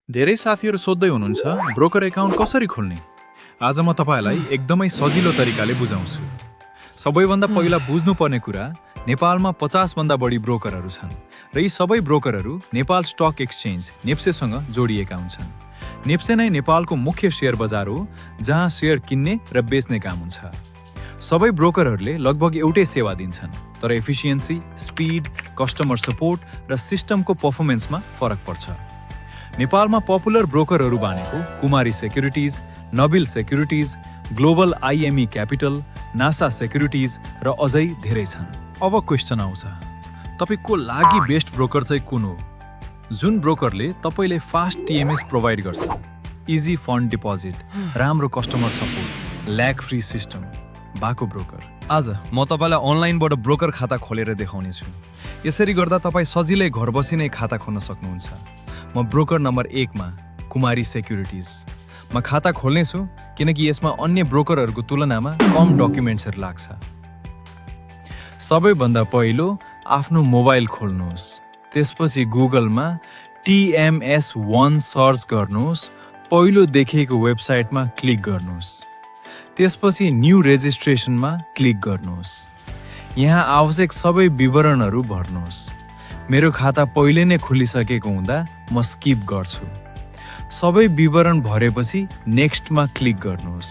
धेरै साथीहरू सोध्दै हुनुहुन्छ ब्रोकर एकाउन्ट कसरी खोल्ने। आज म तपाईलाई एकदमै सजिलो तरिकाले बुझाउँछु। सबैभन्दा पहिला बुझ्नुपर्ने कुरा, नेपालमा 50 भन्दा बढी ब्रोकरहरू छन् र यी सबै ब्रोकरहरू नेपाल स्टक एक्सचेन्ज नेप्सेसँग जोडिएका हुन्छन्। नेप्से नै नेपालको मुख्य शेयर बजार हो जहाँ शेयर किन्ने र बेच्ने काम हुन्छ। सबै ब्रोकरहरूले लगभग एउटै सेवा दिन्छन्, तर एफिसिएन्सी, स्पिड, कस्टमर सपोर्ट र सिस्टमको पर्फर्मेन्समा फरक पर्छ। नेपालमा पपुलर ब्रोकरहरू भनेको Kumari securities, Nabil securities, global IME capital, Naasa securities र अझै धेरै छन्। अब क्वेसन आउँछ, तपाईको लागि बेस्ट ब्रोकर चाहिँ कुन हो? जुन ब्रोकरले तपाईले फास्ट टीएमएस प्रोभाइड गर्छ, इजी फन्ड डिपोजिट, राम्रो customer support, lag free system भएको ब्रोकर। आज म तपाईलाई अनलाइनबाट ब्रोकर खाता खोलेर देखाउने छु। यसरी गर्दा तपाई सजिलै घर बसी नै खाता खोल्न सक्नुहुन्छ। म ब्रोकर नम्बर 1 मा कुमारी सेक्युरिटिज म खाता खोल्ने छु, किनकि यसमा अन्य ब्रोकरहरूको तुलनामा कम डकुमेन्ट्सहरू लाग्छ। सबैभन्दा पहिलो आफ्नो मोबाइल खोल्नुहोस्, त्यसपछि गुगलमा TMS1 सर्च गर्नुहोस्, पहिलो देखिएको वेबसाइटमा क्लिक गर्नुहोस्, त्यसपछि न्यू रेजिस्ट्रेसनमा क्लिक गर्नुहोस्। यहाँ आवश्यक सबै विवरणहरू भर्नुहोस्। मेरो खाता पहिले नै खुलिसकेको हुँदा म स्किप गर्छु। सबै विवरण भरेपछि नेक्स्टमा क्लिक गर्नुहोस्।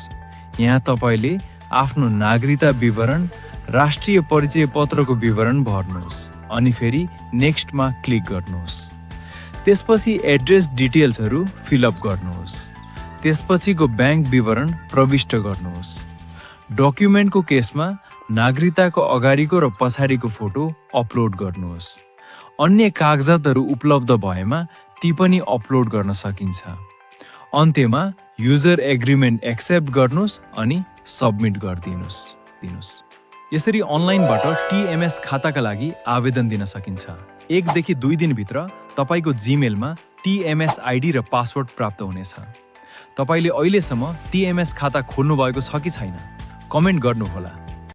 यहाँ तपाईले आफ्नो नागरिकता विवरण, राष्ट्रिय परिचय पत्रको विवरण भर्नुहोस् अनि फेरि नेक्स्टमा क्लिक गर्नुहोस्। त्यसपछि एड्रेस डिटेल्सहरू फिलअप गर्नुहोस्। त्यसपछिको ब्याङ्क विवरण प्रविष्ट गर्नुहोस्। डकुमेन्टको केसमा नागरिकताको अगाडिको र पछाडिको फोटो अपलोड गर्नुहोस्। अन्य कागजातहरू उपलब्ध भएमा ती पनि अपलोड गर्न सकिन्छ। अन्त्यमा युजर एग्रिमेन्ट एक्सेप्ट गर्नुहोस् अनि सबमिट गरिदिनुहोस्। यसरी अनलाइनबाट टीएमएस खाताका लागि आवेदन दिन सकिन्छ। 1 देखि 2 दिनभित्र तपाईको जीमेलमा टीएमएस आइडी र पासवर्ड प्राप्त हुनेछ। तपाईले अहिलेसम्म टीएमएस खाता खोल्नु भएको छ कि छैन? कमेन्ट गर्नुहोला।